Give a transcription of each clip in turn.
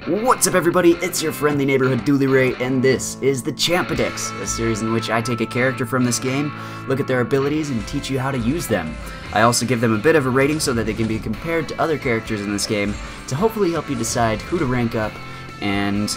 What's up everybody, it's your friendly neighborhood DoolieRay, and this is the Champedex, a series in which I take a character from this game, look at their abilities, and teach you how to use them. I also give them a bit of a rating so that they can be compared to other characters in this game to hopefully help you decide who to rank up. And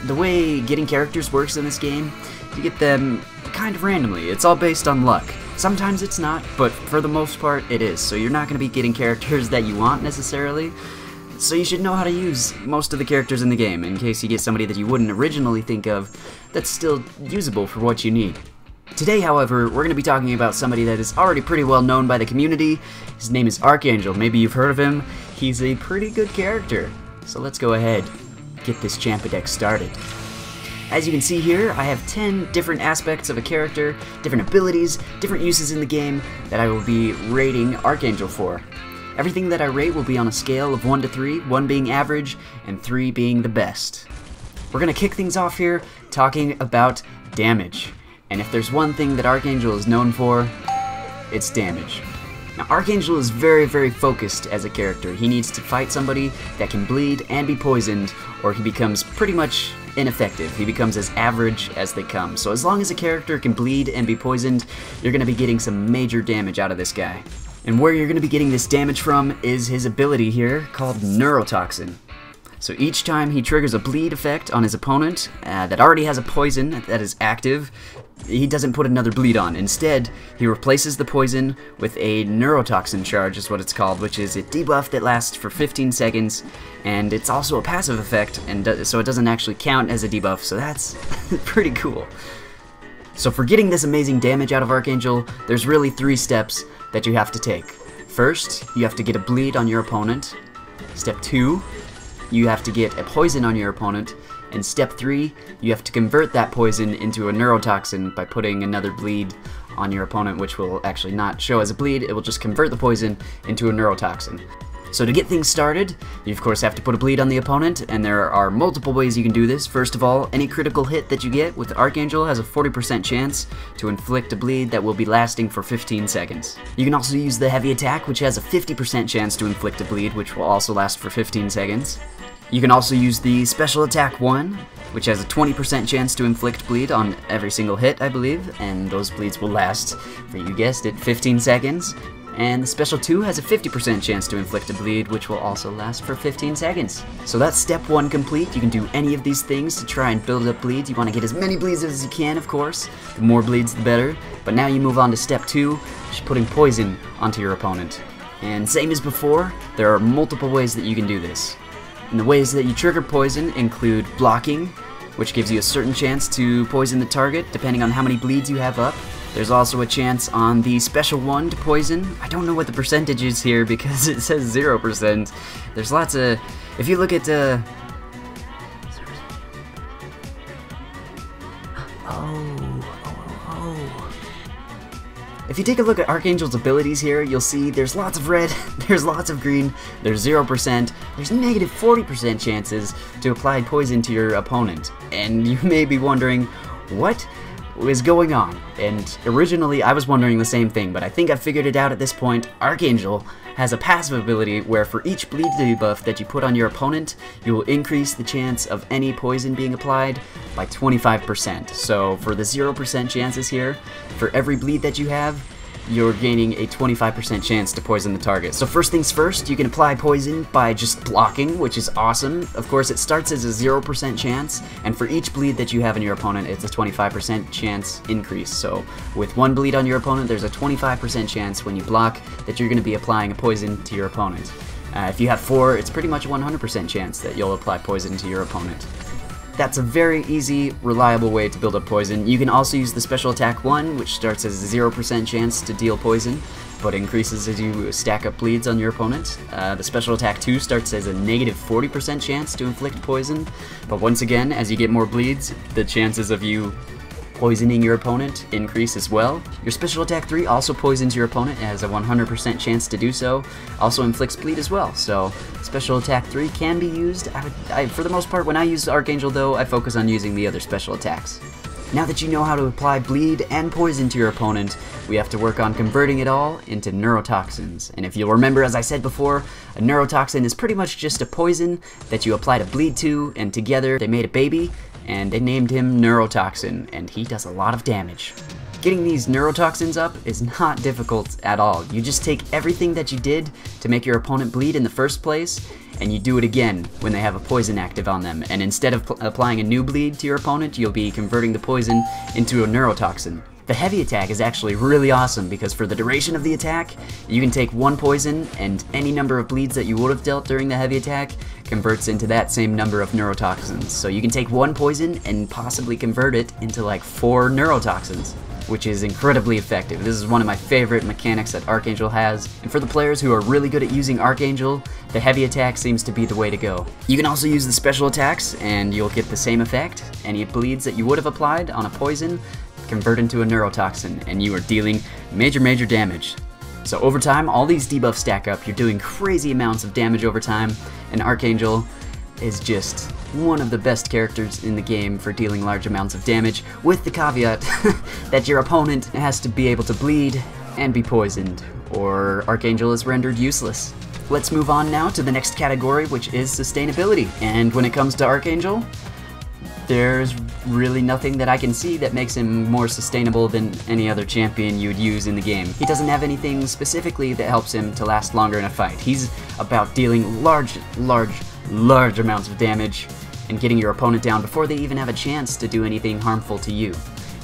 the way getting characters works in this game, you get them kind of randomly. It's all based on luck. Sometimes it's not, but for the most part it is, so you're not going to be getting characters that you want necessarily. So you should know how to use most of the characters in the game, in case you get somebody that you wouldn't originally think of that's still usable for what you need. Today, however, we're going to be talking about somebody that is already pretty well known by the community. His name is Archangel. Maybe you've heard of him. He's a pretty good character. So let's go ahead, get this Champedex started. As you can see here, I have 10 different aspects of a character, different abilities, different uses in the game that I will be rating Archangel for. Everything that I rate will be on a scale of 1 to 3, 1 being average, and 3 being the best. We're gonna kick things off here talking about damage. And if there's one thing that Archangel is known for, it's damage. Now Archangel is very focused as a character. He needs to fight somebody that can bleed and be poisoned, or he becomes pretty much ineffective. He becomes as average as they come. So as long as a character can bleed and be poisoned, you're gonna be getting some major damage out of this guy. And where you're going to be getting this damage from is his ability here, called Neurotoxin. So each time he triggers a bleed effect on his opponent that already has a poison that is active, he doesn't put another bleed on. Instead, he replaces the poison with a Neurotoxin charge, is what it's called, which is a debuff that lasts for 15 seconds, and it's also a passive effect, and so it doesn't actually count as a debuff, so that's pretty cool. So for getting this amazing damage out of Archangel, there's really 3 steps that you have to take. First, you have to get a bleed on your opponent. Step 2, you have to get a poison on your opponent. And step 3, you have to convert that poison into a neurotoxin by putting another bleed on your opponent, which will actually not show as a bleed, it will just convert the poison into a neurotoxin. So to get things started, you of course have to put a bleed on the opponent, and there are multiple ways you can do this. First of all, any critical hit that you get with Archangel has a 40% chance to inflict a bleed that will be lasting for 15 seconds. You can also use the heavy attack, which has a 50% chance to inflict a bleed, which will also last for 15 seconds. You can also use the special attack 1, which has a 20% chance to inflict bleed on every single hit, I believe, and those bleeds will last for, you guessed it, 15 seconds. And the special 2 has a 50% chance to inflict a bleed, which will also last for 15 seconds. So that's step 1 complete. You can do any of these things to try and build up bleeds. You want to get as many bleeds as you can, of course. The more bleeds, the better. But now you move on to step 2, which is putting poison onto your opponent. And same as before, there are multiple ways that you can do this. And the ways that you trigger poison include blocking, which gives you a certain chance to poison the target, depending on how many bleeds you have up. There's also a chance on the special 1 to poison. I don't know what the percentage is here because it says 0%. There's lots of... If you look at... If you take a look at Archangel's abilities here, you'll see there's lots of red, there's lots of green, there's 0%, there's negative 40% chances to apply poison to your opponent. And you may be wondering, what is going on? And originally I was wondering the same thing, but I think I figured it out at this point. Archangel has a passive ability where for each bleed debuff that you put on your opponent, you will increase the chance of any poison being applied by 25%. So for the 0% chances here, for every bleed that you have, you're gaining a 25% chance to poison the target. So first things first, you can apply poison by just blocking, which is awesome. Of course, it starts as a 0% chance, and for each bleed that you have in your opponent, it's a 25% chance increase. So with 1 bleed on your opponent, there's a 25% chance when you block that you're going to be applying a poison to your opponent. If you have 4, it's pretty much a 100% chance that you'll apply poison to your opponent. That's a very easy, reliable way to build up poison. You can also use the special attack 1, which starts as a 0% chance to deal poison, but increases as you stack up bleeds on your opponent. The special attack 2 starts as a negative 40% chance to inflict poison, but once again, as you get more bleeds, the chances of you poisoning your opponent increase as well. Your special attack 3 also poisons your opponent. It has a 100% chance to do so. Also inflicts bleed as well. So special attack 3 can be used. For the most part, when I use Archangel though, I focus on using the other special attacks. Now that you know how to apply bleed and poison to your opponent, we have to work on converting it all into neurotoxins. And if you'll remember, as I said before, a neurotoxin is pretty much just a poison that you apply to bleed to, and together they made a baby, and they named him Neurotoxin, and he does a lot of damage. Getting these neurotoxins up is not difficult at all. You just take everything that you did to make your opponent bleed in the first place, and you do it again when they have a poison active on them. And instead of applying a new bleed to your opponent, you'll be converting the poison into a neurotoxin. The heavy attack is actually really awesome because for the duration of the attack, you can take one poison and any number of bleeds that you would have dealt during the heavy attack converts into that same number of neurotoxins. So you can take one poison and possibly convert it into like 4 neurotoxins, which is incredibly effective. This is one of my favorite mechanics that Archangel has, and for the players who are really good at using Archangel, the heavy attack seems to be the way to go. You can also use the special attacks and you'll get the same effect. Any bleeds that you would have applied on a poison convert into a neurotoxin, and you are dealing major damage. So over time, all these debuffs stack up. You're doing crazy amounts of damage over time, and Archangel is just one of the best characters in the game for dealing large amounts of damage, with the caveat that your opponent has to be able to bleed and be poisoned, or Archangel is rendered useless. Let's move on now to the next category, which is sustainability. And when it comes to Archangel, there's really nothing that I can see that makes him more sustainable than any other champion you'd use in the game. He doesn't have anything specifically that helps him to last longer in a fight. He's about dealing large amounts of damage and getting your opponent down before they even have a chance to do anything harmful to you.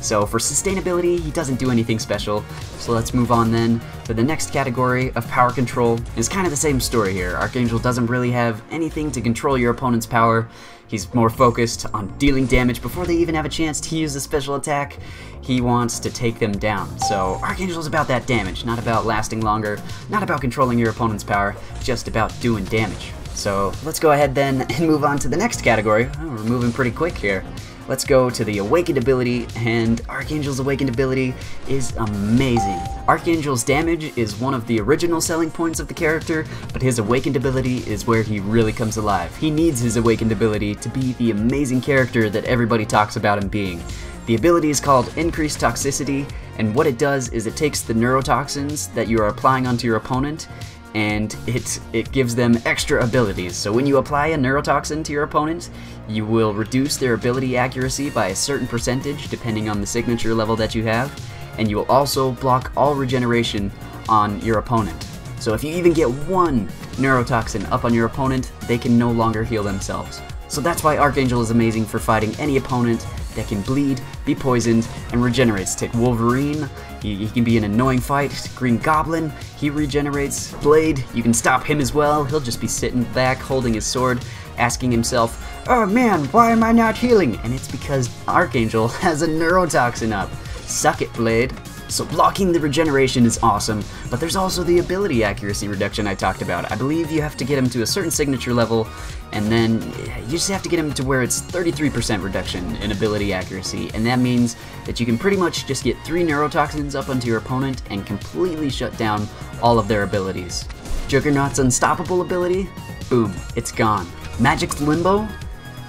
So for sustainability, he doesn't do anything special. So let's move on then to the next category of power control. It's kind of the same story here. Archangel doesn't really have anything to control your opponent's power. He's more focused on dealing damage before they even have a chance to use a special attack. He wants to take them down. So Archangel's about that damage, not about lasting longer, not about controlling your opponent's power, just about doing damage. So let's go ahead then and move on to the next category. Oh, we're moving pretty quick here. Let's go to the Awakened ability, and Archangel's Awakened ability is amazing. Archangel's damage is one of the original selling points of the character, but his Awakened ability is where he really comes alive. He needs his Awakened ability to be the amazing character that everybody talks about him being. The ability is called Increased Toxicity, and what it does is it takes the neurotoxins that you are applying onto your opponent, and it gives them extra abilities. So when you apply a neurotoxin to your opponent, you will reduce their ability accuracy by a certain percentage depending on the signature level that you have, and you will also block all regeneration on your opponent. So if you even get one neurotoxin up on your opponent, they can no longer heal themselves. So that's why Archangel is amazing for fighting any opponent that can bleed, be poisoned, and regenerates. Take Wolverine, he can be an annoying fight. Green Goblin, he regenerates. Blade, you can stop him as well. He'll just be sitting back holding his sword, asking himself, "Oh man, why am I not healing?" And it's because Archangel has a neurotoxin up. Suck it, Blade. So blocking the regeneration is awesome, but there's also the ability accuracy reduction I talked about. I believe you have to get him to a certain signature level, and then you just have to get him to where it's 33% reduction in ability accuracy, and that means that you can pretty much just get 3 neurotoxins up onto your opponent and completely shut down all of their abilities. Juggernaut's unstoppable ability? Boom, it's gone. Magic's limbo?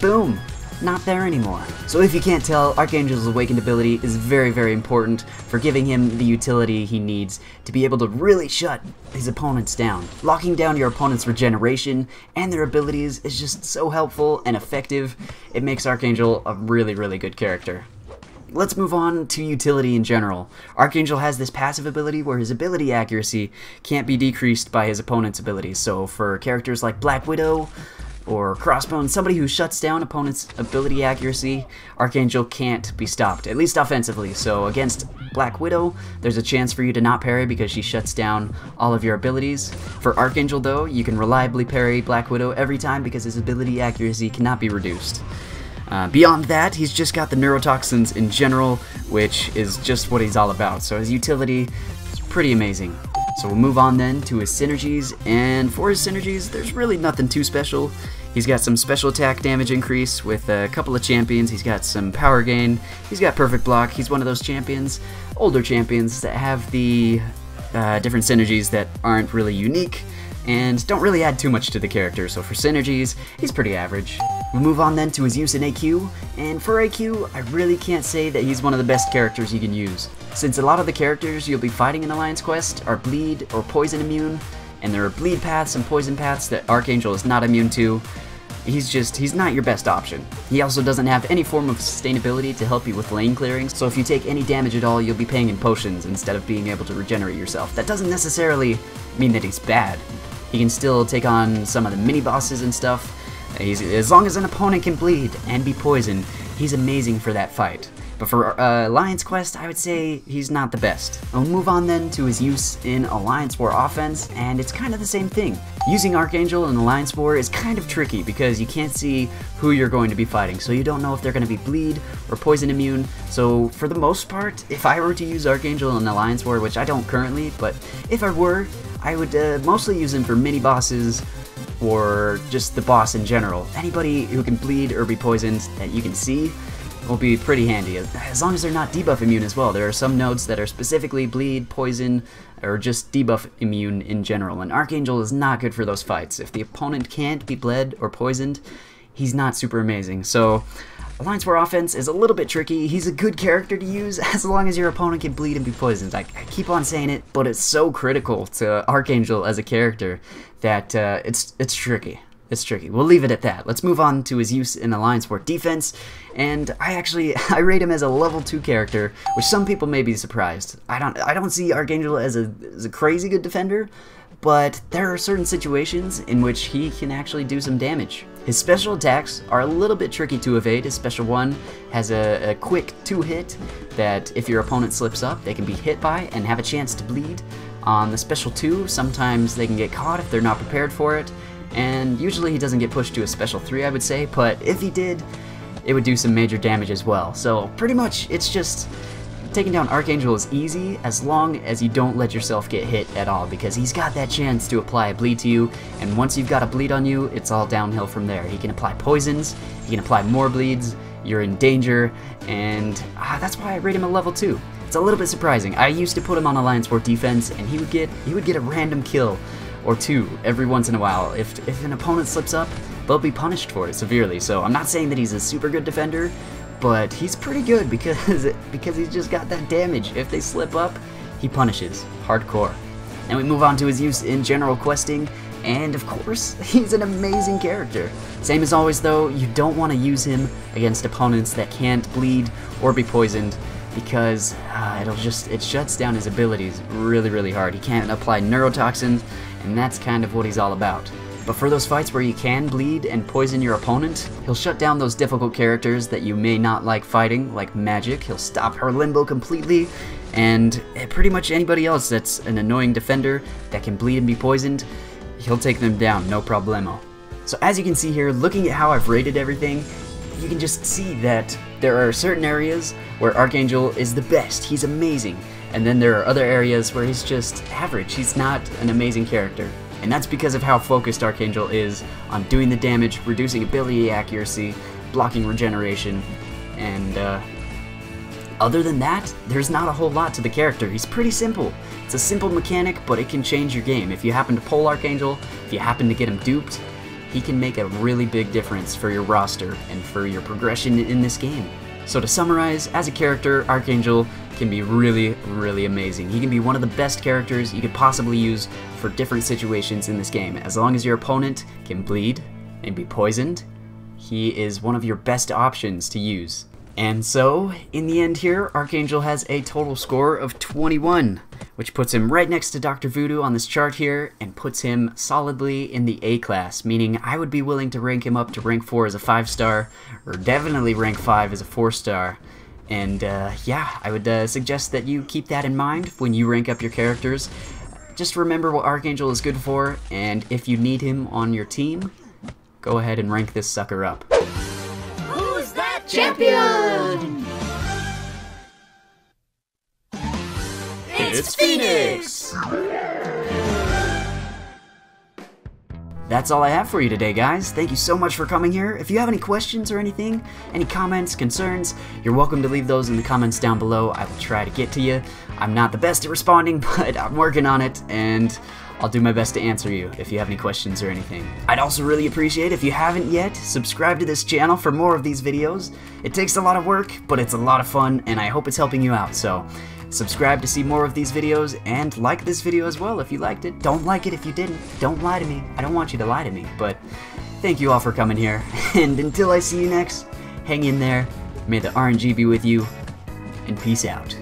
Boom, not there anymore. So if you can't tell, Archangel's Awakened ability is very important for giving him the utility he needs to be able to really shut his opponents down. Locking down your opponent's regeneration and their abilities is just so helpful and effective. It makes Archangel a really good character. Let's move on to utility in general. Archangel has this passive ability where his ability accuracy can't be decreased by his opponent's abilities. So for characters like Black Widow or Crossbones, somebody who shuts down opponent's ability accuracy, Archangel can't be stopped, at least offensively. So against Black Widow, there's a chance for you to not parry because she shuts down all of your abilities. For Archangel though, you can reliably parry Black Widow every time because his ability accuracy cannot be reduced. Beyond that, he's just got the neurotoxins in general, which is just what he's all about. So his utility is pretty amazing. So we'll move on then to his synergies, and for his synergies, there's really nothing too special. He's got some special attack damage increase with a couple of champions. He's got some power gain. He's got perfect block. He's one of those champions, older champions, that have the different synergies that aren't really unique and don't really add too much to the character. So for synergies, he's pretty average. We'll move on then to his use in AQ, and for AQ, I really can't say that he's one of the best characters you can use, since a lot of the characters you'll be fighting in Alliance Quest are bleed or poison immune, and there are bleed paths and poison paths that Archangel is not immune to. He's not your best option. He also doesn't have any form of sustainability to help you with lane clearing, so if you take any damage at all, you'll be paying in potions instead of being able to regenerate yourself. That doesn't necessarily mean that he's bad. He can still take on some of the mini-bosses and stuff. As long as an opponent can bleed and be poisoned, he's amazing for that fight. But for Alliance Quest, I would say he's not the best. We'll move on then to his use in Alliance War offense, and it's kind of the same thing. Using Archangel in Alliance War is kind of tricky because you can't see who you're going to be fighting, so you don't know if they're going to be bleed or poison immune. So for the most part, if I were to use Archangel in Alliance War, which I don't currently, but if I were, I would mostly use him for mini-bosses or just the boss in general. Anybody who can bleed or be poisoned that you can see will be pretty handy, as long as they're not debuff immune as well. There are some nodes that are specifically bleed, poison, or just debuff immune in general, and Archangel is not good for those fights. If the opponent can't be bled or poisoned, he's not super amazing. So Alliance War offense is a little bit tricky. He's a good character to use as long as your opponent can bleed and be poisoned. I keep on saying it, but it's so critical to Archangel as a character that it's tricky. It's tricky. We'll leave it at that. Let's move on to his use in Alliance War defense, and I rate him as a level 2 character, which some people may be surprised. I don't see Archangel as a crazy good defender, but there are certain situations in which he can actually do some damage. His special attacks are a little bit tricky to evade. His special 1 has a quick 2-hit that if your opponent slips up, they can be hit by and have a chance to bleed. On the special 2, sometimes they can get caught if they're not prepared for it, and usually he doesn't get pushed to a special 3, I would say, but if he did, it would do some major damage as well. So pretty much it's just taking down Archangel is easy as long as you don't let yourself get hit at all, because he's got that chance to apply a bleed to you, and once you've got a bleed on you, it's all downhill from there. He can apply poisons, he can apply more bleeds, you're in danger, and that's why I rate him a level 2. It's a little bit surprising. I used to put him on Alliance War defense, and he would get a random kill or 2 every once in a while. If an opponent slips up, they'll be punished for it severely. So I'm not saying that he's a super good defender, but he's pretty good because he's just got that damage. If they slip up, he punishes hardcore. And we move on to his use in general questing, and of course, he's an amazing character. Same as always though, you don't want to use him against opponents that can't bleed or be poisoned, because it shuts down his abilities really hard. He can't apply neurotoxins, and that's kind of what he's all about. But for those fights where you can bleed and poison your opponent, he'll shut down those difficult characters that you may not like fighting, like Magic. He'll stop her limbo completely, and pretty much anybody else that's an annoying defender that can bleed and be poisoned, he'll take them down, no problemo. So as you can see here, looking at how I've rated everything, you can just see that there are certain areas where Archangel is the best, he's amazing, and then there are other areas where he's just average, he's not an amazing character. And that's because of how focused Archangel is on doing the damage, reducing ability accuracy, blocking regeneration, and other than that, there's not a whole lot to the character. He's pretty simple. It's a simple mechanic, but it can change your game. If you happen to pull Archangel, if you happen to get him duped, he can make a really big difference for your roster and for your progression in this game. So to summarize, as a character, Archangel can be really amazing. He can be one of the best characters you could possibly use for different situations in this game. As long as your opponent can bleed and be poisoned, he is one of your best options to use. And so, in the end here, Archangel has a total score of 21, which puts him right next to Dr. Voodoo on this chart here, and puts him solidly in the A class, meaning I would be willing to rank him up to rank 4 as a 5-star, or definitely rank 5 as a 4-star. And yeah, I would suggest that you keep that in mind when you rank up your characters. Just remember what Archangel is good for, and if you need him on your team, go ahead and rank this sucker up. Who's that champion? It's Phoenix! that's all I have for you today, guys. Thank you so much for coming here. If you have any questions or anything, any comments, concerns, you're welcome to leave those in the comments down below. I will try to get to you. I'm not the best at responding, but I'm working on it, and I'll do my best to answer you if you have any questions or anything. I'd also really appreciate if you haven't yet, subscribe to this channel for more of these videos. It takes a lot of work, but it's a lot of fun, and I hope it's helping you out, so subscribe to see more of these videos, and like this video as well if you liked it. Don't like it if you didn't. Don't lie to me. I don't want you to lie to me, but thank you all for coming here, and until I see you next, hang in there, may the RNG be with you, and peace out.